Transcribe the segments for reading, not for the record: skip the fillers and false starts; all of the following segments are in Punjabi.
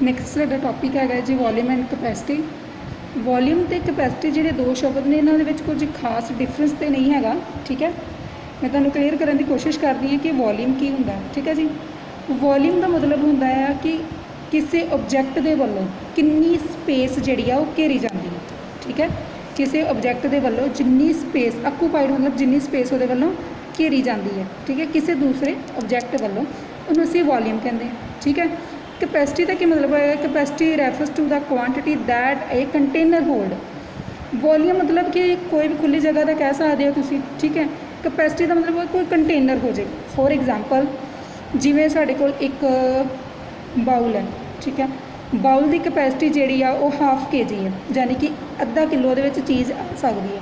ਨੈਕਸਟ ਸਾਡਾ ਟੌਪਿਕ ਹੈਗਾ ਜੀ ਵੋਲੀਅਮ ਐਂਡ ਕਪੈਸਿਟੀ। ਵੋਲੀਅਮ ਤੇ ਕਪੈਸਿਟੀ ਜਿਹੜੇ ਦੋ ਸ਼ਬਦ ਨੇ ਇਹਨਾਂ ਦੇ ਵਿੱਚ ਕੁਝ ਖਾਸ ਡਿਫਰੈਂਸ ਤੇ ਨਹੀਂ ਹੈਗਾ। ਠੀਕ ਹੈ, ਮੈਂ ਤੁਹਾਨੂੰ ਕਲੀਅਰ ਕਰਨ ਦੀ ਕੋਸ਼ਿਸ਼ ਕਰਦੀ ਹਾਂ ਕਿ ਵੋਲੀਅਮ ਕੀ ਹੁੰਦਾ। ਠੀਕ ਹੈ ਜੀ, ਵੋਲੀਅਮ ਦਾ ਮਤਲਬ ਹੁੰਦਾ ਹੈ ਕਿ ਕਿਸੇ ਆਬਜੈਕਟ ਦੇ ਵੱਲੋਂ ਕਿੰਨੀ ਸਪੇਸ ਜਿਹੜੀ ਆ ਉਹ ਘੇਰੀ ਜਾਂਦੀ ਹੈ। ਠੀਕ ਹੈ, ਕਿਸੇ ਆਬਜੈਕਟ ਦੇ ਵੱਲੋਂ ਜਿੰਨੀ ਸਪੇਸ ਆਕੂਪਾਈਡ ਮਤਲਬ ਜਿੰਨੀ ਸਪੇਸ ਉਹਦੇ ਵੱਲੋਂ ਘੇਰੀ ਜਾਂਦੀ ਹੈ। ਠੀਕ ਹੈ, ਕਿਸੇ ਦੂਸਰੇ ਆਬਜੈਕਟ ਵੱਲੋਂ ਉਹਨੂੰ ਅਸੀਂ ਵੋਲੀਅਮ ਕਹਿੰਦੇ ਹਾਂ। ਠੀਕ ਹੈ, ਕਪੈਸਿਟੀ ਦਾ ਕੀ ਮਤਲਬ ਹੈ? Capacity refers to the quantity that a container hold. Volume ਮਤਲਬ ਕਿ ਕੋਈ ਵੀ ਖੁੱਲੀ ਜਗ੍ਹਾ ਦਾ ਕਹਿ ਸਕਦੇ ਹੋ ਤੁਸੀਂ। ਠੀਕ ਹੈ, ਕਪੈਸਿਟੀ ਦਾ ਮਤਲਬ ਕੋਈ ਕੰਟੇਨਰ ਹੋ ਜਾਏ। ਫੋਰ ਐਗਜ਼ਾਮਪਲ ਜਿਵੇਂ ਸਾਡੇ ਕੋਲ ਇੱਕ ਬਾਊਲ ਹੈ। ਠੀਕ ਹੈ, ਬਾਊਲ ਦੀ ਕਪੈਸਿਟੀ ਜਿਹੜੀ ਆ ਉਹ ਹਾਫ kg ਹੈ, ਯਾਨੀ ਕਿ ਅੱਧਾ ਕਿਲੋ ਉਹਦੇ ਵਿੱਚ ਚੀਜ਼ ਆ ਸਕਦੀ ਹੈ।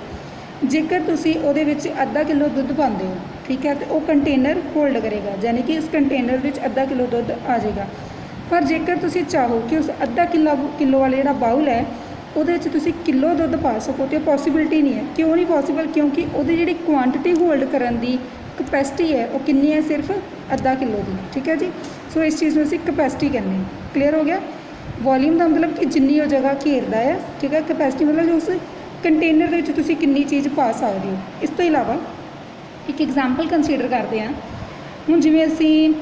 ਜੇਕਰ ਤੁਸੀਂ ਉਹਦੇ ਵਿੱਚ ਅੱਧਾ ਕਿਲੋ ਦੁੱਧ ਪਾਉਂਦੇ ਹੋ, ਠੀਕ ਹੈ, ਤੇ ਉਹ ਕੰਟੇਨਰ ਹੋਲਡ ਕਰੇਗਾ, ਯਾਨੀ ਕਿ ਉਸ ਕੰਟੇਨਰ ਵਿੱਚ ਅੱਧਾ ਕਿਲੋ ਦੁੱਧ ਆ ਜਾਏਗਾ। ਪਰ ਜੇਕਰ ਤੁਸੀਂ ਚਾਹੋ ਕਿ ਉਸ ਅੱਧਾ ਕਿਲੋ ਵਾਲਾ ਜਿਹੜਾ ਬਾਊਲ ਹੈ ਉਹਦੇ ਵਿੱਚ ਤੁਸੀਂ ਕਿਲੋ ਦੁੱਧ ਪਾ ਸਕੋ, ਤੇ ਪੋਸੀਬਿਲਿਟੀ ਨਹੀਂ ਹੈ। ਕਿਉਂ ਨਹੀਂ ਪੋਸੀਬਲ? ਕਿਉਂਕਿ ਉਹਦੀ ਜਿਹੜੀ ਕੁਆਂਟਿਟੀ ਹੋਲਡ ਕਰਨ ਦੀ ਕਪੈਸਿਟੀ ਹੈ ਉਹ ਕਿੰਨੀ ਹੈ? ਸਿਰਫ ਅੱਧਾ ਕਿਲੋ ਦੀ। ਠੀਕ ਹੈ ਜੀ, ਸੋ ਇਸ ਚੀਜ਼ ਨੂੰ ਅਸੀਂ ਕਪੈਸਿਟੀ ਕਹਿੰਦੇ ਹਾਂ। ਕਲੀਅਰ ਹੋ ਗਿਆ? ਵੋਲੀਅਮ ਦਾ ਮਤਲਬ ਕਿ ਜਿੰਨੀ ਉਹ ਜਗ੍ਹਾ ਘੇਰਦਾ ਹੈ। ਠੀਕ ਹੈ, ਕਪੈਸਿਟੀ ਮਤਲਬ ਉਸ ਕੰਟੇਨਰ ਦੇ ਵਿੱਚ ਤੁਸੀਂ ਕਿੰਨੀ ਚੀਜ਼ ਪਾ ਸਕਦੇ ਹੋ। ਇਸ ਤੋਂ ਇਲਾਵਾ ਇੱਕ ਐਗਜ਼ਾਮਪਲ ਕੰਸੀਡਰ ਕਰਦੇ ਹਾਂ। ਹੁਣ ਜਿਵੇਂ ਅਸੀਂ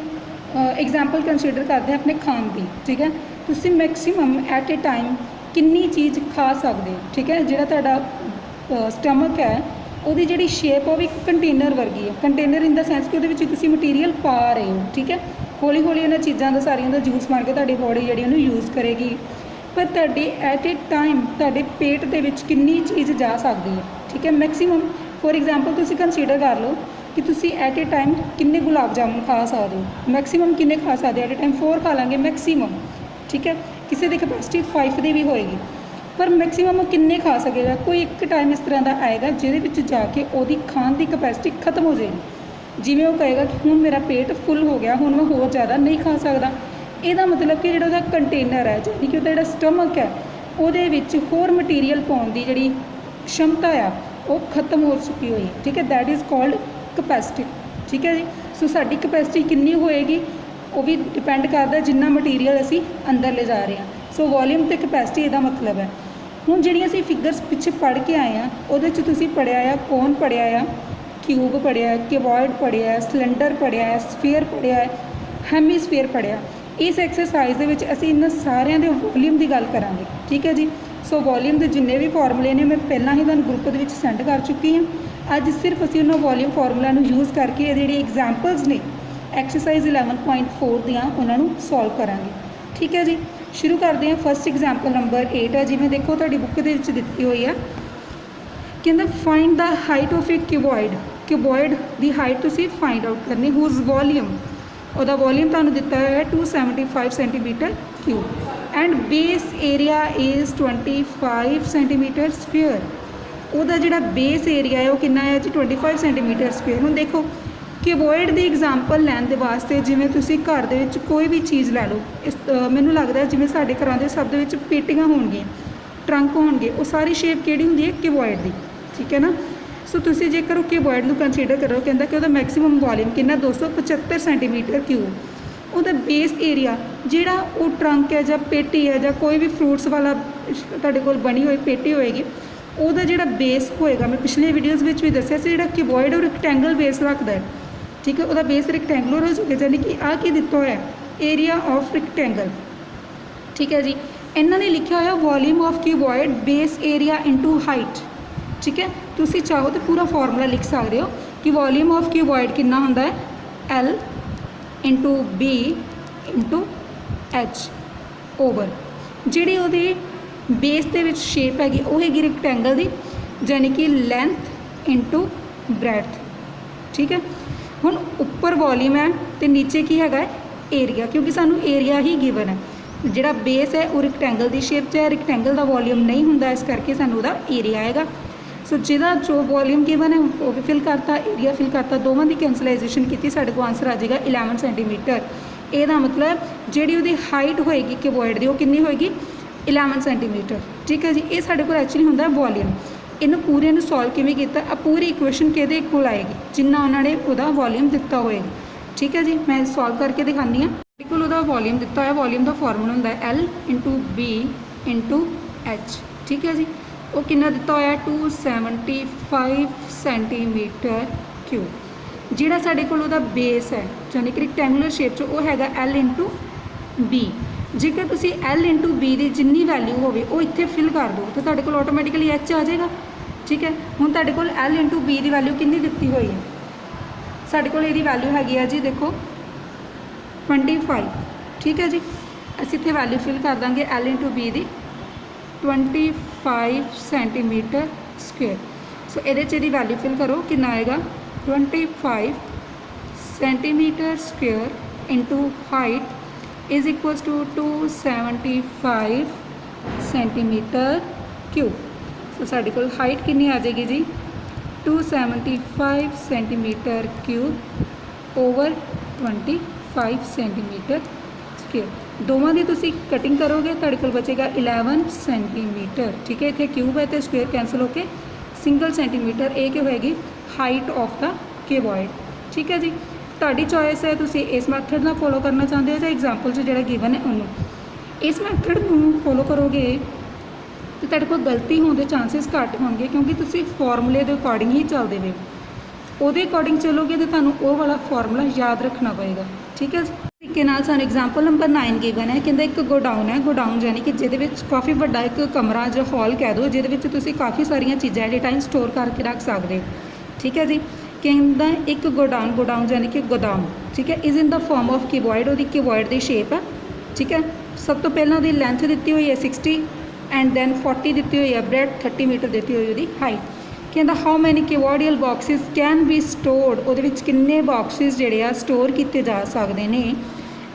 ਐਗਜ਼ਾਮਪਲ ਕੰਸੀਡਰ ਕਰਦੇ ਹਾਂ ਆਪਣੇ ਖਾਣ ਦੀ। ਠੀਕ ਹੈ, ਤੁਸੀਂ ਮੈਕਸੀਮਮ ਐਟ ਏ ਟਾਈਮ ਕਿੰਨੀ ਚੀਜ਼ ਖਾ ਸਕਦੇ ਹੋ। ਠੀਕ ਹੈ, ਜਿਹੜਾ ਤੁਹਾਡਾ ਸਟਮਕ ਹੈ ਉਹਦੀ ਜਿਹੜੀ ਸ਼ੇਪ ਉਹ ਵੀ ਇੱਕ ਕੰਟੇਨਰ ਵਰਗੀ ਹੈ। ਕੰਟੇਨਰ ਇਨ ਦਾ ਸੈਂਸ ਕਿ ਉਹਦੇ ਵਿੱਚ ਤੁਸੀਂ ਮਟੀਰੀਅਲ ਪਾ ਰਹੇ ਹੋ। ਠੀਕ ਹੈ, ਹੌਲੀ ਹੌਲੀ ਇਹਨਾਂ ਚੀਜ਼ਾਂ ਦਾ ਸਾਰੀਆਂ ਦਾ ਜੂਸ ਮਾਰ ਕੇ ਤੁਹਾਡੀ ਬੋਡੀ ਜਿਹੜੀ ਉਹਨੂੰ ਯੂਜ਼ ਕਰੇਗੀ। ਪਰ ਤੁਹਾਡੀ ਐਟ ਏ ਟਾਈਮ ਤੁਹਾਡੇ ਪੇਟ ਦੇ ਵਿੱਚ ਕਿੰਨੀ ਚੀਜ਼ ਜਾ ਸਕਦੀ ਹੈ। ਠੀਕ ਹੈ, ਮੈਕਸੀਮਮ ਫੋਰ ਐਗਜ਼ਾਮਪਲ ਤੁਸੀਂ ਕੰਸੀਡਰ ਕਰ ਲਓ ਕਿ ਤੁਸੀਂ ਐਟ ਏ ਟਾਈਮ ਕਿੰਨੇ ਗੁਲਾਬ ਜਾਮੁਨ ਖਾ ਸਕਦੇ ਹੋ। ਮੈਕਸੀਮਮ ਕਿੰਨੇ ਖਾ ਸਕਦੇ? ਐਟ ਏ ਟਾਈਮ 4 ਖਾ ਲਾਂਗੇ ਮੈਕਸੀਮਮ। ਠੀਕ ਹੈ, ਕਿਸੇ ਦੀ ਕਪੈਸਿਟੀ 5 ਦੀ ਵੀ ਹੋਏਗੀ, ਪਰ ਮੈਕਸੀਮਮ ਉਹ ਕਿੰਨੇ ਖਾ ਸਕੇਗਾ? ਕੋਈ ਇੱਕ ਟਾਈਮ ਇਸ ਤਰ੍ਹਾਂ ਦਾ ਆਏਗਾ ਜਿਹਦੇ ਵਿੱਚ ਜਾ ਕੇ ਉਹਦੀ ਖਾਣ ਦੀ ਕਪੈਸਿਟੀ ਖਤਮ ਹੋ ਜਾਏਗੀ। ਜਿਵੇਂ ਉਹ ਕਹੇਗਾ ਕਿ ਹੁਣ ਮੇਰਾ ਪੇਟ ਫੁੱਲ ਹੋ ਗਿਆ, ਹੁਣ ਮੈਂ ਹੋਰ ਜ਼ਿਆਦਾ ਨਹੀਂ ਖਾ ਸਕਦਾ। ਇਹਦਾ ਮਤਲਬ ਕਿ ਜਿਹੜਾ ਉਹਦਾ ਕੰਟੇਨਰ ਹੈ, ਯਾਨੀ ਕਿ ਉਹਦਾ ਜਿਹੜਾ ਸਟਮਕ ਹੈ ਉਹਦੇ ਵਿੱਚ ਹੋਰ ਮਟੀਰੀਅਲ ਪਾਉਣ ਦੀ ਜਿਹੜੀ ਸ਼ਮਤਾ ਆ ਉਹ ਖਤਮ ਹੋ ਚੁੱਕੀ ਹੋਈ ਹੈ। ਠੀਕ ਹੈ, ਦੈਟ ਇਜ਼ ਕਾਲਡ ਕਪੈਸਿਟੀ। ਠੀਕ ਹੈ ਜੀ, ਸੋ ਸਾਡੀ ਕਪੈਸਿਟੀ ਕਿੰਨੀ ਹੋਏਗੀ ਉਹ ਵੀ ਡਿਪੈਂਡ ਕਰਦਾ ਜਿੰਨਾ ਮਟੀਰੀਅਲ ਅਸੀਂ ਅੰਦਰ ਲੈ ਜਾ ਰਹੇ ਹਾਂ। ਸੋ ਵੋਲੀਅਮ ਅਤੇ ਕਪੈਸਿਟੀ ਇਹਦਾ ਮਤਲਬ ਹੈ। ਹੁਣ ਜਿਹੜੀਆਂ ਅਸੀਂ ਫਿਗਰਸ ਪਿੱਛੇ ਪੜ੍ਹ ਕੇ ਆਏ ਹਾਂ ਉਹਦੇ 'ਚ ਤੁਸੀਂ ਪੜ੍ਹਿਆ ਆ ਕੋਨ ਪੜ੍ਹਿਆ ਆ, ਕਿਊਬ ਪੜ੍ਹਿਆ, ਕਿਊਬॉइड ਪੜ੍ਹਿਆ, ਸਿਲੰਡਰ ਪੜ੍ਹਿਆ, ਸਫੀਅਰ ਪੜ੍ਹਿਆ, ਹੈਮੀਸਫੀਅਰ ਪੜ੍ਹਿਆ। ਇਸ ਐਕਸਰਸਾਈਜ਼ ਦੇ ਵਿੱਚ ਅਸੀਂ ਇਹਨਾਂ ਸਾਰਿਆਂ ਦੇ ਵੋਲੀਅਮ ਦੀ ਗੱਲ ਕਰਾਂਗੇ। ਠੀਕ ਹੈ ਜੀ, ਸੋ ਵੋਲੀਅਮ ਦੇ ਜਿੰਨੇ ਵੀ ਫਾਰਮੂਲੇ ਨੇ ਮੈਂ ਪਹਿਲਾਂ ਹੀ ਤੁਹਾਨੂੰ ਗਰੁੱਪ ਦੇ ਵਿੱਚ ਸੈਂਡ ਕਰ ਚੁੱਕੀ ਹਾਂ। ਅੱਜ ਸਿਰਫ ਅਸੀਂ ਉਹਨਾਂ ਵੋਲੀਅਮ ਫਾਰਮੂਲਾ ਨੂੰ ਯੂਜ਼ ਕਰਕੇ ਇਹ ਜਿਹੜੀ ਐਗਜ਼ਾਮਪਲਸ ਨੇ ਐਕਸਰਸਾਈਜ਼ 11.4 ਦੀਆਂ ਉਹਨਾਂ ਨੂੰ ਸੋਲਵ ਕਰਾਂਗੇ। ਠੀਕ ਹੈ ਜੀ, ਸ਼ੁਰੂ ਕਰਦੇ ਹਾਂ। ਫਸਟ ਐਗਜ਼ਾਮਪਲ ਨੰਬਰ 8 ਹੈ। ਜਿਵੇਂ ਦੇਖੋ ਤੁਹਾਡੀ ਬੁੱਕ ਦੇ ਵਿੱਚ ਦਿੱਤੀ ਹੋਈ ਆ, ਕਹਿੰਦਾ find the height of A ਕਿਊਬॉइड। ਕਿਊਬॉइड the height ਤੁਸੀਂ ਫਾਈਂਡ ਆਊਟ ਕਰਨੀ। ਹੂਜ਼ ਵੋਲੀਅਮ, ਉਹਦਾ ਵੋਲੀਅਮ ਤੁਹਾਨੂੰ ਦਿੱਤਾ ਹੋਇਆ ਹੈ 275 centimetre cube and base area is 25 centimetre square. ਉਹਦਾ ਜਿਹੜਾ ਬੇਸ ਏਰੀਆ ਹੈ ਉਹ ਕਿੰਨਾ ਹੈ ਜੀ? 25 ਸੈਂਟੀਮੀਟਰ ਸਕੁਅਰ। ਹੁਣ ਦੇਖੋ ਕਿਊਬॉइड ਦੀ ਐਗਜ਼ਾਮਪਲ ਲੈਣ ਦੇ ਵਾਸਤੇ ਜਿਵੇਂ ਤੁਸੀਂ ਘਰ ਦੇ ਵਿੱਚ ਕੋਈ ਵੀ ਚੀਜ਼ ਲੈ ਲਓ, ਮੈਨੂੰ ਲੱਗਦਾ ਜਿਵੇਂ ਸਾਡੇ ਘਰਾਂ ਦੇ ਸਭ ਦੇ ਵਿੱਚ ਪੇਟੀਆਂ ਹੋਣਗੀਆਂ, ਟਰੰਕ ਹੋਣਗੇ, ਉਹ ਸਾਰੀ ਸ਼ੇਪ ਕਿਹੜੀ ਹੁੰਦੀ ਹੈ? ਕਿਊਬॉइड ਦੀ। ਠੀਕ ਹੈ ਨਾ, ਸੋ ਤੁਸੀਂ ਜੇਕਰ ਉਹ ਕਿਊਬॉइड ਨੂੰ ਕੰਸੀਡਰ ਕਰੋ, ਕਹਿੰਦਾ ਕਿ ਉਹਦਾ ਮੈਕਸੀਮਮ ਵੋਲੀਅਮ ਕਿੰਨਾ? 275 ਸੈਂਟੀਮੀਟਰ ਕਿਊਬ। ਉਹਦਾ ਬੇਸ ਏਰੀਆ ਜਿਹੜਾ ਉਹ ਟਰੰਕ ਹੈ ਜਾਂ ਪੇਟੀ ਹੈ ਜਾਂ ਕੋਈ ਵੀ ਫਰੂਟਸ ਵਾਲਾ ਤੁਹਾਡੇ ਕੋਲ ਬਣੀ ਹੋਈ ਪੇਟੀ ਹੋਏਗੀ, ਉਹਦਾ ਜਿਹੜਾ ਬੇਸ ਹੋਏਗਾ, ਮੈਂ ਪਿਛਲੇ ਵੀਡੀਓਜ਼ ਵਿੱਚ ਵੀ ਦੱਸਿਆ ਸੀ, ਜਿਹੜਾ ਕਿਊਬॉइड ਉਹ ਰੈਕਟੈਂਗਲ ਬੇਸ ਰੱਖਦਾ ਹੈ। ਠੀਕ ਹੈ, ਉਹਦਾ ਬੇਸ ਰੈਕਟੈਂਗੂਲਰ ਹੋ ਜਾਊਗਾ, ਯਾਨੀ ਕਿ ਆਹ ਕੀ ਦਿੱਤਾ ਹੋਇਆ? Area of rectangle. ਠੀਕ ਹੈ ਜੀ, ਇਹਨਾਂ ਨੇ ਲਿਖਿਆ ਹੋਇਆ volume of cuboid base area into height. ਠੀਕ ਹੈ, ਤੁਸੀਂ ਚਾਹੋ ਤਾਂ ਪੂਰਾ ਫਾਰਮੂਲਾ ਲਿਖ ਸਕਦੇ ਹੋ ਕਿ ਵੋਲੀਅਮ ਆਫ ਕਿਊਬॉइड ਕਿੰਨਾ ਹੁੰਦਾ ਹੈ? L into B into H over ਜਿਹੜੀ ਉਹਦੀ ਬੇਸ ਦੇ ਵਿੱਚ ਸ਼ੇਪ ਹੈਗੀ ਉਹ ਹੈਗੀ ਰੈਕਟੈਂਗਲ ਦੀ, ਯਾਨੀ ਕਿ ਲੈਂਥ ਇੰਟੂ ਬ੍ਰੈਡਥ। ਠੀਕ ਹੈ, ਹੁਣ ਉੱਪਰ ਵੋਲੀਅਮ ਹੈ ਅਤੇ ਨੀਚੇ ਕੀ ਹੈਗਾ? ਏਰੀਆ, ਕਿਉਂਕਿ ਸਾਨੂੰ ਏਰੀਆ ਹੀ ਗਿਵਨ ਹੈ। ਜਿਹੜਾ ਬੇਸ ਹੈ ਉਹ ਰੈਕਟੈਂਗਲ ਦੀ ਸ਼ੇਪ 'ਚ ਹੈ, ਰੈਕਟੈਂਗਲ ਦਾ ਵੋਲੀਅਮ ਨਹੀਂ ਹੁੰਦਾ, ਇਸ ਕਰਕੇ ਸਾਨੂੰ ਉਹਦਾ ਏਰੀਆ ਆਏਗਾ। ਸੋ ਜਿਹਦਾ ਜੋ ਵੋਲੀਅਮ ਗਿਵਨ ਹੈ ਉਹ ਵੀ ਫਿਲ ਕਰਤਾ, ਏਰੀਆ ਫਿਲ ਕਰਤਾ, ਦੋਵਾਂ ਦੀ ਕੈਂਸਲਾਈਜੇਸ਼ਨ ਕੀਤੀ, ਸਾਡੇ ਕੋਲ ਆਂਸਰ ਆ ਜਾਏਗਾ 11 ਸੈਂਟੀਮੀਟਰ। ਇਹਦਾ ਮਤਲਬ ਜਿਹੜੀ ਉਹਦੀ ਹਾਈਟ ਹੋਏਗੀ ਕਿਊਬॉइड ਦੀ ਉਹ ਕਿੰਨੀ ਹੋਏਗੀ? 11 ਸੈਂਟੀਮੀਟਰ। ਠੀਕ ਹੈ ਜੀ, ਇਹ ਸਾਡੇ ਕੋਲ ਐਕਚੁਅਲੀ ਹੁੰਦਾ ਵੋਲੀਅਮ। ਇਹਨੂੰ ਪੂਰੇ ਨੂੰ ਸੋਲਵ ਕਿਵੇਂ ਕੀਤਾ? ਆ ਪੂਰੀ ਇਕੁਏਸ਼ਨ ਕਿਹਦੇ ਇਕੁਅਲ ਆਏਗੀ? ਜਿੰਨਾ ਉਹਨਾਂ ਨੇ ਉਹਦਾ ਵੋਲੀਅਮ ਦਿੱਤਾ ਹੋਏਗਾ। ਠੀਕ ਹੈ ਜੀ, ਮੈਂ ਸੋਲਵ ਕਰਕੇ ਦਿਖਾਉਂਦੀ ਹਾਂ। बिल्कुल ਉਹਦਾ वॉल्यूम ਦਿੱਤਾ ਹੋਇਆ वॉल्यूम ਦਾ ਫਾਰਮੂਲਾ ਹੁੰਦਾ ਹੈ L/B/H ठीक है जी। वो कितना ਦਿੱਤਾ ਹੋਇਆ 275 ਸੈਂਟੀਮੀਟਰ ਕਿਊਬ। ਜਿਹੜਾ ਸਾਡੇ ਕੋਲ ਉਹਦਾ ਬੇਸ ਹੈ ਯਾਨੀ ਕਿ ਰੈਕਟੈਂਗੂਲਰ ਸ਼ੇਪ 'ਚ ਉਹ ਹੈਗਾ L/B। ਜੇਕਰ ਤੁਸੀਂ L/B ਦੀ ਜਿੰਨੀ ਵੈਲਿਊ ਹੋਵੇ ਉਹ ਇੱਥੇ ਫਿਲ ਕਰ ਦਿਓ ਤਾਂ ਤੁਹਾਡੇ ਕੋਲ ਆਟੋਮੈਟਿਕਲੀ H ਆ ਜਾਏਗਾ। ठीक है, ਹੁਣ ਤੁਹਾਡੇ ਕੋਲ L/B ਦੀ ਵੈਲਿਊ ਕਿੰਨੀ ਦਿੱਤੀ ਹੋਈ ਹੈ? ਸਾਡੇ ਕੋਲ ਇਹਦੀ ਵੈਲਿਊ ਹੈਗੀ ਆ ਜੀ ਦੇਖੋ 25। ठीक है जी, ਅਸੀਂ ਇੱਥੇ ਵੈਲਿਊ ਫਿਲ ਕਰ ਦਾਂਗੇ L/B ਦੀ 25 ਸੈਂਟੀਮੀਟਰ ਸਕੁਅਰ। ਸੋ ਇਹਦੇ 'ਚ ਇਹਦੀ ਵੈਲਿਊ ਫਿਲ ਕਰੋ, ਕਿੰਨਾ ਆਏਗਾ 25 centimetre square into height is equals to 275 centimetre cube. So ਸਾਡੇ ਕੋਲ ਹਾਈਟ ਕਿੰਨੀ ਆ ਜਾਏਗੀ ਜੀ 275 centimetre cube over 25 centimetre square. ਦੋਵਾਂ ਦੀ ਤੁਸੀਂ ਕਟਿੰਗ ਕਰੋਗੇ ਤੁਹਾਡੇ ਕੋਲ ਬਚੇਗਾ 11 ਸੈਂਟੀਮੀਟਰ। ਠੀਕ ਹੈ, ਇੱਥੇ ਕਿਊਬ ਹੈ ਤੇ ਸਕੁਅਰ ਕੈਂਸਲ ਹੋ ਕੇ ਸਿੰਗਲ ਸੈਂਟੀਮੀਟਰ ਇਹ ਕੀ ਹੋਏਗੀ ਹਾਈਟ ਆਫ ਦਾ ਕਿਊਬॉइड। ਠੀਕ ਹੈ ਜੀ, ਤੁਹਾਡੀ ਚੋਇਸ ਹੈ ਤੁਸੀਂ ਇਸ ਮੈਥਡ ਨਾਲ ਫੋਲੋ ਕਰਨਾ ਚਾਹੁੰਦੇ ਹੋ ਜਾਂ ਐਗਜ਼ਾਮਪਲ 'ਚ ਜਿਹੜਾ ਗਿਵਨ ਹੈ ਉਹਨੂੰ। ਇਸ ਮੈਥਡ ਨੂੰ ਫੋਲੋ ਕਰੋਗੇ तो ਤੁਹਾਡੇ ਕੋਲ ਗਲਤੀ ਹੋਣ ਦੇ ਚਾਂਸਸ ਘੱਟ ਹੋਣਗੇ ਕਿਉਂਕਿ ਤੁਸੀਂ ਫਾਰਮੂਲੇ ਦੇ ਅਕੋਰਡਿੰਗ ਹੀ ਚੱਲਦੇ ਵੇ। ਉਹਦੇ ਅਕੋਰਡਿੰਗ ਚੱਲੋਗੇ ਤਾਂ ਤੁਹਾਨੂੰ ਉਹ ਵਾਲਾ ਫਾਰਮੂਲਾ ਯਾਦ ਰੱਖਣਾ ਪਏਗਾ। ਠੀਕ ਹੈ, ਤਰੀਕੇ ਨਾਲ ਸਾਨੂੰ ਐਗਜ਼ਾਮਪਲ ਨੰਬਰ 9 ਗਿਵਨ ਹੈ। ਕਹਿੰਦਾ ਇੱਕ ਗੋਡਾਊਨ ਹੈ, ਗੋਡਾਊਨ ਯਾਨੀ ਕਿ ਜਿਹਦੇ ਵਿੱਚ ਕਾਫੀ ਵੱਡਾ ਇੱਕ ਕਮਰਾ ਜਾਂ ਹਾਲ ਕਹਿ ਦਿਓ ਜਿਹਦੇ ਵਿੱਚ ਤੁਸੀਂ ਕਾਫੀ ਸਾਰੀਆਂ ਚੀਜ਼ਾਂ ਐਟ ਏ ਟਾਈਮ ਸਟੋਰ ਕਰਕੇ ਰੱਖ ਸਕਦੇ ਹੋ। ਠੀਕ ਹੈ ਜੀ, ਕਹਿੰਦਾ ਇੱਕ ਗੋਡਾਊਨ ਯਾਨੀ ਕਿ ਗੋਦਾਮ। ਠੀਕ ਹੈ, is in the form of cuboid. ਉਹਦੀ ਕਿਊਬॉइड ਦੀ ਸ਼ੇਪ ਹੈ। ਠੀਕ ਹੈ, ਸਭ ਤੋਂ ਪਹਿਲਾਂ ਉਹਦੀ ਲੈਂਥ ਦਿੱਤੀ ਹੋਈ ਹੈ 60 ਐਂਡ ਦੈਨ 40 ਦਿੱਤੀ ਹੋਈ ਹੈ ਬ੍ਰੈਡ 30 ਮੀਟਰ ਦਿੱਤੀ ਹੋਈ ਉਹਦੀ ਹਾਈਟ। ਕਹਿੰਦਾ how many cuboidal boxes can be stored. ਉਹਦੇ ਵਿੱਚ ਕਿੰਨੇ ਬਾਕਸਿਸ ਜਿਹੜੇ ਆ ਸਟੋਰ ਕੀਤੇ ਜਾ ਸਕਦੇ ਨੇ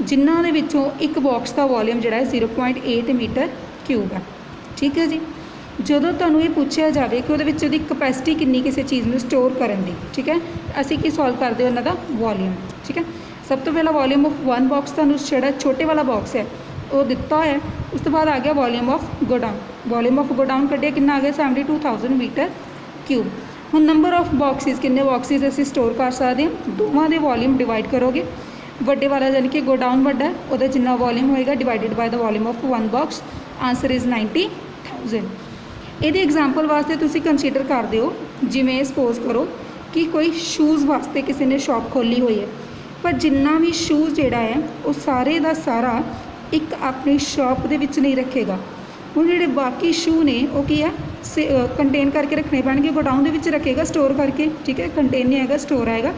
ਜਿਨ੍ਹਾਂ ਦੇ ਵਿੱਚੋਂ ਇੱਕ ਬਾਕਸ ਦਾ ਵੋਲੀਅਮ ਜਿਹੜਾ ਹੈ 0.8 ਮੀਟਰ ਕਿਊਬ ਹੈ। ਠੀਕ ਹੈ ਜੀ, ਜਦੋਂ ਤੁਹਾਨੂੰ ਇਹ ਪੁੱਛਿਆ ਜਾਵੇ ਕਿ ਉਹਦੇ ਵਿੱਚ ਉਹਦੀ ਕਪੈਸਿਟੀ ਕਿੰਨੀ ਕਿਸੇ ਚੀਜ਼ ਨੂੰ ਸਟੋਰ ਕਰਨ ਦੀ। ਠੀਕ ਹੈ, ਅਸੀਂ ਕੀ ਸੋਲਵ ਕਰਦੇ ਉਹਨਾਂ ਦਾ ਵੋਲੀਅਮ। ਠੀਕ ਹੈ, ਸਭ ਤੋਂ ਪਹਿਲਾਂ ਵੋਲੀਅਮ ਆਫ ਵਨ ਬਾਕਸ ਤੁਹਾਨੂੰ ਜਿਹੜਾ ਛੋਟੇ ਵਾਲਾ ਬਾਕਸ ਹੈ ਉਹ ਦਿੱਤਾ ਹੋਇਆ। ਉਸ ਤੋਂ ਬਾਅਦ ਆ ਗਿਆ volume of godown. Volume of godown ਕੱਢਿਆ ਕਿੰਨਾ ਆ ਗਿਆ 72,000 ਮੀਟਰ ਕਿਊਬ। ਹੁਣ ਨੰਬਰ ਆਫ ਬਾਕਸਿਸ ਕਿੰਨੇ ਬਾਕਸਿਸ ਅਸੀਂ ਸਟੋਰ ਕਰ ਸਕਦੇ ਹਾਂ। ਦੋਵਾਂ ਦੇ ਵੋਲੀਅਮ ਡਿਵਾਈਡ ਕਰੋਗੇ, ਵੱਡੇ ਵਾਲਾ ਯਾਨੀ ਕਿ ਗੋਡਾਊਨ ਵੱਡਾ ਉਹਦਾ ਜਿੰਨਾ ਵੋਲੀਅਮ ਹੋਏਗਾ divided by the volume of one box, answer is 90,000। ਇਹਦੇ ਐਗਜ਼ਾਮਪਲ ਵਾਸਤੇ ਤੁਸੀਂ ਕੰਸੀਡਰ ਕਰਦੇ ਹੋ ਜਿਵੇਂ ਸਪੋਜ਼ ਕਰੋ ਕਿ ਕੋਈ ਸ਼ੂਜ਼ ਵਾਸਤੇ ਕਿਸੇ ਨੇ ਸ਼ਾਪ ਖੋਲ੍ਹੀ ਹੋਈ ਹੈ ਪਰ ਜਿੰਨਾ ਵੀ ਸ਼ੂਜ਼ ਜਿਹੜਾ ਹੈ ਉਹ ਸਾਰੇ ਦਾ ਸਾਰਾ ਇੱਕ ਆਪਣੀ ਸ਼ਾਪ ਦੇ ਵਿੱਚ ਨਹੀਂ ਰੱਖੇਗਾ। ਹੁਣ ਜਿਹੜੇ ਬਾਕੀ ਸ਼ੂ ਨੇ ਉਹ ਕੀ ਹੈ ਕੰਟੇਨ ਕਰਕੇ ਰੱਖਣੇ ਪੈਣਗੇ, ਗੋਡਾਊਨ ਦੇ ਵਿੱਚ ਰੱਖੇਗਾ ਸਟੋਰ ਕਰਕੇ। ਠੀਕ ਹੈ, ਕੰਟੇਨ ਨਹੀਂ ਹੈਗਾ ਸਟੋਰ ਆਏਗਾ,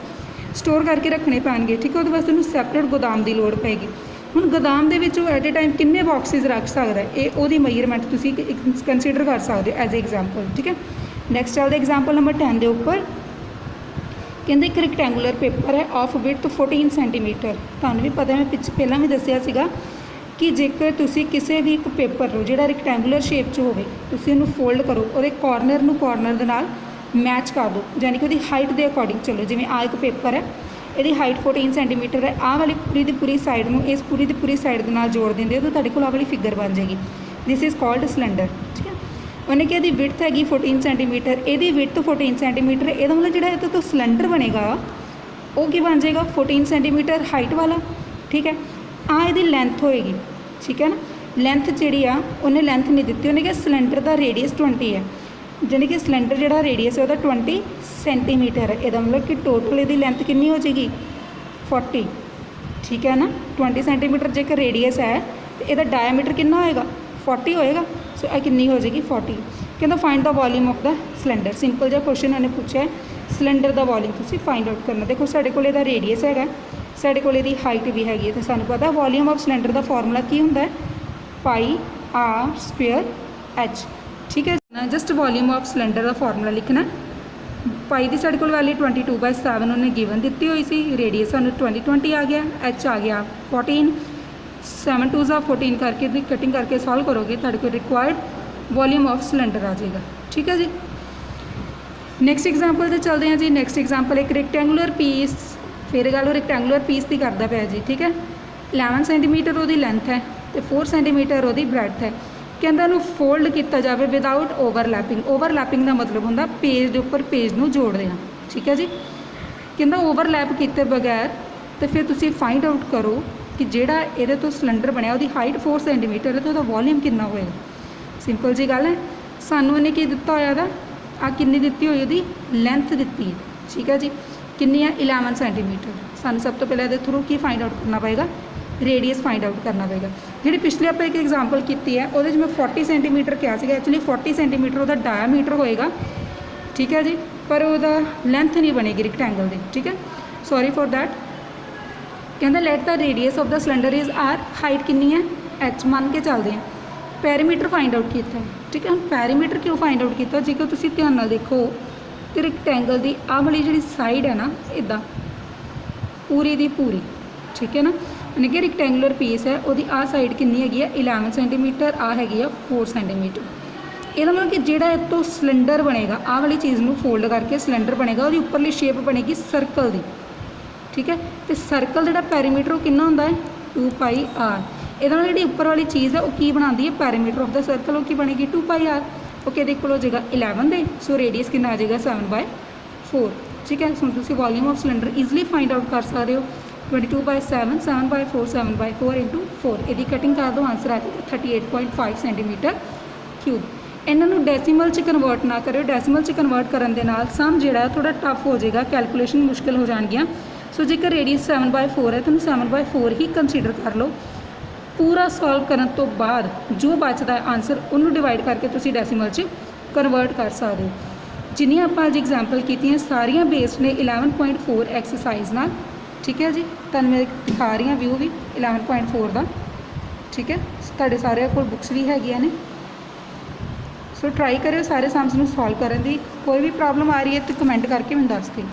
ਸਟੋਰ ਕਰਕੇ ਰੱਖਣੇ ਪੈਣਗੇ। ਠੀਕ ਹੈ, ਉਹਦੇ ਵਾਸਤੇ ਉਹਨੂੰ ਸੈਪਰੇਟ ਗੋਦਾਮ ਦੀ ਲੋੜ ਪਏਗੀ। ਹੁਣ ਗੋਦਾਮ ਦੇ ਵਿੱਚ ਉਹ ਐਟ ਏ ਟਾਈਮ ਕਿੰਨੇ ਬਾਕਸਿਸ ਰੱਖ ਸਕਦਾ ਇਹ ਉਹਦੀ ਮੇਜਰਮੈਂਟ ਤੁਸੀਂ ਕੰਸੀਡਰ ਕਰ ਸਕਦੇ ਹੋ ਐਜ਼ ਏ ਐਗਜ਼ਾਮਪਲ। ਠੀਕ ਹੈ, ਨੈਕਸਟ ਚੱਲਦੇ ਐਗਜ਼ਾਮਪਲ ਨੰਬਰ 10 ਦੇ ਉੱਪਰ। ਕਹਿੰਦੇ ਇੱਕ ਰੈਕਟੈਂਗੂਲਰ ਪੇਪਰ ਹੈ ਆਫ ਵਿਡਥ 14 ਸੈਂਟੀਮੀਟਰ। ਤੁਹਾਨੂੰ ਵੀ ਪਤਾ ਮੈਂ ਪਹਿਲਾਂ ਵੀ ਦੱਸਿਆ ਸੀਗਾ ਕਿ ਜੇਕਰ ਤੁਸੀਂ ਕਿਸੇ ਵੀ ਇੱਕ ਪੇਪਰ ਨੂੰ ਜਿਹੜਾ ਰੈਕਟੈਂਗੂਲਰ ਸ਼ੇਪ 'ਚ ਹੋਵੇ ਤੁਸੀਂ ਉਹਨੂੰ ਫੋਲਡ ਕਰੋ, ਉਹਦੇ ਕਾਰਨਰ ਨੂੰ ਕਾਰਨਰ ਦੇ ਨਾਲ ਮੈਚ ਕਰ ਦਿਓ ਯਾਨੀ ਕਿ ਉਹਦੀ ਹਾਈਟ ਦੇ ਅਕੋਰਡਿੰਗ ਚੱਲੋ। ਜਿਵੇਂ ਆਹ ਇੱਕ ਪੇਪਰ ਹੈ, ਇਹਦੀ ਹਾਈਟ 14 ਸੈਂਟੀਮੀਟਰ ਹੈ, ਆਹ ਵਾਲੀ ਪੂਰੀ ਦੀ ਪੂਰੀ ਸਾਈਡ ਨੂੰ ਇਸ ਪੂਰੀ ਦੀ ਪੂਰੀ ਸਾਈਡ ਦੇ ਨਾਲ ਜੋੜ ਦਿੰਦੇ ਹੋ ਤਾਂ ਤੁਹਾਡੇ ਕੋਲ ਆਹ ਵਾਲੀ ਫਿਗਰ ਬਣ ਜਾਏਗੀ। This is called cylinder. ਠੀਕ ਹੈ, ਉਹਨੇ ਕਿ ਇਹਦੀ ਵਿਡਥ ਹੈਗੀ 14 ਸੈਂਟੀਮੀਟਰ, ਇਹਦੀ ਵਿਡਥ 14 ਸੈਂਟੀਮੀਟਰ। ਇਹਦਾ ਮਤਲਬ ਜਿਹੜਾ ਇਹਦੇ ਤੋਂ ਸਿਲੰਡਰ ਬਣੇਗਾ ਉਹ ਕੀ ਬਣ ਜਾਏਗਾ 14 ਸੈਂਟੀਮੀਟਰ ਹਾਈਟ ਵਾਲਾ। ਠੀਕ ਹੈ, ਆਹ ਇਹਦੀ ਲੈਂਥ ਹੋਏਗੀ। ਠੀਕ ਹੈ ਨਾ, ਲੈਂਥ ਜਿਹੜੀ ਆ ਉਹਨੇ ਲੈਂਥ ਨਹੀਂ ਦਿੱਤੀ, ਉਹਨੇ ਕਿਹਾ ਸਿਲੰਡਰ ਦਾ ਰੇਡੀਅਸ 20 ਹੈ ਯਾਨੀ ਕਿ ਸਿਲੰਡਰ ਜਿਹੜਾ ਰੇਡੀਅਸ ਹੈ ਉਹਦਾ 20 ਸੈਂਟੀਮੀਟਰ ਹੈ। ਇਹਦਾ ਮਤਲਬ ਕਿ ਟੋਟਲ ਇਹਦੀ ਲੈਂਥ ਕਿੰਨੀ ਹੋ ਜਾਏਗੀ 40। ਠੀਕ ਹੈ ਨਾ, 20 ਸੈਂਟੀਮੀਟਰ ਜੇਕਰ ਰੇਡੀਅਸ ਹੈ ਤੇ ਇਹਦਾ ਡਾਇਆਮੀਟਰ ਕਿੰਨਾ ਹੋਏਗਾ 40 ਹੋਏਗਾ। ਸੋ ਇਹ ਕਿੰਨੀ ਹੋ ਜਾਏਗੀ 40। ਕਹਿੰਦਾ find the volume of the cylinder. Simple ਜਿਹਾ ਕੁਐਸਚਨ ਉਹਨੇ ਪੁੱਛਿਆ, ਸਿਲੰਡਰ ਦਾ ਵੋਲੀਅਮ ਤੁਸੀਂ ਫਾਈਂਡ ਆਊਟ ਕਰਨਾ। ਦੇਖੋ ਸਾਡੇ ਕੋਲ ਇਹਦਾ ਰੇਡੀਅਸ ਹੈਗਾ, ਸਾਡੇ ਕੋਲ ਇਹਦੀ ਹਾਈਟ ਵੀ ਹੈਗੀ ਹੈ ਤੇ ਸਾਨੂੰ ਪਤਾ ਵੋਲੀਅਮ ਆਫ ਸਿਲੰਡਰ ਦਾ ਫਾਰਮੂਲਾ ਕੀ ਹੁੰਦਾ ਹੈ πr²h। ਠੀਕ ਹੈ, ਜਸਟ ਵੋਲੀਅਮ ਆਫ ਸਿਲੰਡਰ ਦਾ ਫਾਰਮੂਲਾ ਲਿਖਣਾ। ਪਾਈ ਦੀ ਸਾਡੇ ਕੋਲ ਵੈਲਿਊ 22/7 ਉਹਨੇ ਗਿਵਨ ਦਿੱਤੀ ਹੋਈ ਸੀ, ਰੇਡੀਅਸ ਸਾਨੂੰ 20 ਆ ਗਿਆ, h ਆ ਗਿਆ 14, 7 2 14 ਕਰਕੇ ਦੀ ਕਟਿੰਗ ਕਰਕੇ ਸੋਲਵ ਕਰੋਗੇ ਤੁਹਾਡੇ ਕੋਲ ਰਿਕੁਆਇਰਡ ਵੋਲੀਅਮ ਆਫ ਸਿਲੰਡਰ ਆ ਜਾਏਗਾ। ਠੀਕ ਹੈ ਜੀ, ਨੈਕਸਟ ਐਗਜ਼ਾਮਪਲ ਤੇ ਚੱਲਦੇ ਹਾਂ ਜੀ। ਨੈਕਸਟ ਐਗਜ਼ਾਮਪਲ ਇੱਕ ਰੈਕਟੈਂਗੂਲਰ ਪੀਸ, ਫਿਰ ਗੱਲ ਉਹ ਰੈਕਟੈਂਗੂਲਰ ਪੀਸ ਦੀ ਕਰਦਾ ਪਿਆ ਜੀ। ਠੀਕ ਹੈ, 11 ਸੈਂਟੀਮੀਟਰ ਉਹਦੀ ਲੈਂਥ ਹੈ ਤੇ 4 ਸੈਂਟੀਮੀਟਰ ਉਹਦੀ ਬ੍ਰੈਡਥ ਹੈ। ਕਹਿੰਦਾ ਇਹਨੂੰ ਫੋਲਡ ਕੀਤਾ ਜਾਵੇ ਵਿਦਆਊਟ ਓਵਰਲੈਪਿੰਗ। ਓਵਰਲੈਪਿੰਗ ਦਾ ਮਤਲਬ ਹੁੰਦਾ ਪੇਜ ਦੇ ਉੱਪਰ ਪੇਜ ਨੂੰ ਜੋੜ ਦੇਣਾ। ਠੀਕ ਹੈ ਜੀ, ਕਹਿੰਦਾ ਓਵਰਲੈਪ ਕੀਤੇ ਬਗੈਰ ਤੇ ਫਿਰ ਤੁਸੀਂ ਫਾਈਂਡ ਆਊਟ ਕਰੋ कि ਜਿਹੜਾ ਇਹਦੇ ਤੋਂ ਸਿਲੰਡਰ ਬਣਿਆ ਉਹਦੀ ਹਾਈਟ 4 ਸੈਂਟੀਮੀਟਰ ਹੈ ਤਾਂ ਉਹਦਾ ਵੋਲੀਅਮ ਕਿੰਨਾ ਹੋਏਗਾ। ਸਿੰਪਲ ਜੀ ਗੱਲ ਹੈ। ਸਾਨੂੰ ਇਹਨੇ ਕੀ ਦਿੱਤਾ ਹੋਇਆ ਦਾ, ਆ ਕਿੰਨੀ ਦਿੱਤੀ ਹੋਈ ਉਹਦੀ ਲੈਂਥ ਦਿੱਤੀ ਹੈ, ਠੀਕ ਹੈ ਜੀ। ਕਿੰਨੀ ਹੈ 11 ਸੈਂਟੀਮੀਟਰ। ਸਾਨੂੰ ਸਭ ਤੋਂ ਪਹਿਲਾਂ ਇਹਦੇ ਥਰੂ ਕੀ ਫਾइंड आउट करना पएगा, रेडियस फाइंड आउट करना पएगा। ਜਿਹੜੀ ਪਿਛਲੇ ਆਪਾਂ ਇੱਕ ਐਗਜ਼ਾਮਪਲ ਕੀਤੀ ਹੈ ਉਹਦੇ 'ਚ ਮੈਂ 40 ਸੈਂਟੀਮੀਟਰ ਕਿਹਾ ਸੀਗਾ, ਐਕਚੁਅਲੀ 40 ਸੈਂਟੀਮੀਟਰ ਉਹਦਾ ਡਾਇਆਮੀਟਰ ਹੋਏਗਾ, ਠੀਕ ਹੈ ਜੀ, ਪਰ ਉਹਦਾ ਲੈਂਥ ਨਹੀਂ ਬਣੇਗੀ ਰੈਕਟੈਂਗਲ ਦੀ, ਠੀਕ ਹੈ। Sorry for that. ਕਹਿੰਦਾ let the radius of the cylinder is R, height ਕਿੰਨੀ ਹੈ h ਮੰਨ ਕੇ ਚੱਲਦੇ ਹਾਂ। ਪੈਰੀਮੀਟਰ ਫਾइंड आउट ਕੀਤਾ, ਠੀਕ ਹੈ। ਹੁਣ ਪੈਰੀਮੀਟਰ ਕਿਉਂ ਫਾइंड आउट ਕੀਤਾ, ਜੇਕਰ ਤੁਸੀਂ ਧਿਆਨ ਨਾਲ ਦੇਖੋ ਕਿ ਰੈਕਟੈਂਗਲ ਦੀ ਆਹ ਵਾਲੀ ਜਿਹੜੀ ਸਾਈਡ ਹੈ ਨਾ ਇੱਦਾਂ ਪੂਰੀ ਦੀ ਪੂਰੀ, ਠੀਕ ਹੈ ਨਾ, ਯਾਨੀ ਕਿ ਰੈਕਟੈਂਗੂਲਰ ਪੀਸ ਹੈ ਉਹਦੀ ਆਹ ਸਾਈਡ ਕਿੰਨੀ ਹੈਗੀ ਆ 11 ਸੈਂਟੀਮੀਟਰ, ਆਹ ਹੈਗੀ ਆ 4 ਸੈਂਟੀਮੀਟਰ। ਇਹਦਾ ਮਤਲਬ ਕਿ ਜਿਹੜਾ ਇਹ ਤੋਂ ਸਿਲੰਡਰ ਬਣੇਗਾ, ਆਹ ਵਾਲੀ ਚੀਜ਼ ਨੂੰ ਫੋਲਡ ਕਰਕੇ ਸਿਲੰਡਰ ਬਣੇਗਾ, ਉਹਦੀ ਉੱਪਰਲੀ ਸ਼ੇਪ ਬਣੇਗੀ ਸਰਕਲ ਦੀ, ਠੀਕ ਹੈ। ਤੇ ਸਰਕਲ ਜਿਹੜਾ ਪੈਰੀਮੀਟਰ ਉਹ ਕਿੰਨਾ ਹੁੰਦਾ ਹੈ 2πr। ਇਹਦਾ ਨਾਲ ਜਿਹੜੀ ਉੱਪਰ ਵਾਲੀ ਚੀਜ਼ ਹੈ ਉਹ ਕੀ ਬਣਾਉਂਦੀ ਹੈ ਪੈਰੀਮੀਟਰ ਆਫ ਦਾ ਸਰਕਲ, ਉਹ ਕੀ ਬਣੇਗੀ 2πr। ਓਕੇ, ਇਹਦੇ ਕੋਲ ਹੋ ਜਾਏਗਾ 11 ਦੇ, ਸੋ ਰੇਡੀਅਸ ਕਿੰਨਾ ਆ ਜਾਏਗਾ 7/4, ਠੀਕ ਹੈ। ਹੁਣ ਤੁਸੀਂ volume of cylinder easily find out ਕਰ ਸਕਦੇ ਹੋ 22/7, 7/4, 7/4 × 4। ਇਹਦੀ ਕਟਿੰਗ ਕਰ ਦਿਓ, ਆਂਸਰ ਆ ਜਾਏਗਾ 38.5 ਸੈਂਟੀਮੀਟਰ ਕਿਊਬ। ਇਹਨਾਂ ਨੂੰ ਡੈਸੀਮਲ 'ਚ ਕਨਵਰਟ ਨਾ ਕਰਿਓ, ਡੈਸੀਮਲ 'ਚ ਕਨਵਰਟ ਕਰਨ ਦੇ ਨਾਲ ਸਮ ਜਿਹੜਾ ਥੋੜਾ ਟਫ ਹੋ ਜਾਏਗਾ, ਕੈਲਕੂਲੇਸ਼ਨ ਮੁਸ਼ਕਿਲ ਹੋ ਜਾਣਗੀਆਂ। ਸੋ ਜੇਕਰ ਰੇਡੀਅਸ 7/4 ਹੈ ਤੁਹਾਨੂੰ 7/4 ਹੀ ਕੰਸੀਡਰ ਕਰ ਲਓ। ਪੂਰਾ ਸੋਲਵ ਕਰਨ ਤੋਂ ਬਾਅਦ ਜੋ ਬਚਦਾ ਆਂਸਰ ਉਹਨੂੰ ਡਿਵਾਈਡ ਕਰਕੇ ਤੁਸੀਂ ਡੈਸੀਮਲ 'ਚ ਕਨਵਰਟ ਕਰ ਸਕਦੇ ਹੋ। ਜਿੰਨੀਆਂ ਆਪਾਂ ਅੱਜ ਐਗਜ਼ਾਮਪਲ ਕੀਤੀਆਂ ਸਾਰੀਆਂ ਬੇਸਡ ਨੇ 11.4 ਐਕਸਰਸਾਈਜ਼ ਨਾਲ, ਠੀਕ ਹੈ ਜੀ। ਤੁਹਾਨੂੰ ਮੈਂ ਦਿਖਾ ਰਹੀ ਹਾਂ ਵਿਊ ਵੀ 11.4 ਦਾ, ਠੀਕ ਹੈ। ਤੁਹਾਡੇ ਸਾਰਿਆਂ ਕੋਲ ਬੁੱਕਸ ਵੀ ਹੈਗੀਆਂ ਨੇ, ਸੋ ਟਰਾਈ ਕਰਿਓ ਸਾਰੇ ਸਮਸ ਨੂੰ ਸੋਲਵ ਕਰਨ ਦੀ। ਕੋਈ ਵੀ ਪ੍ਰੋਬਲਮ ਆ ਰਹੀ ਹੈ ਤਾਂ ਕਮੈਂਟ ਕਰਕੇ ਮੈਨੂੰ ਦੱਸ ਦਿਓ।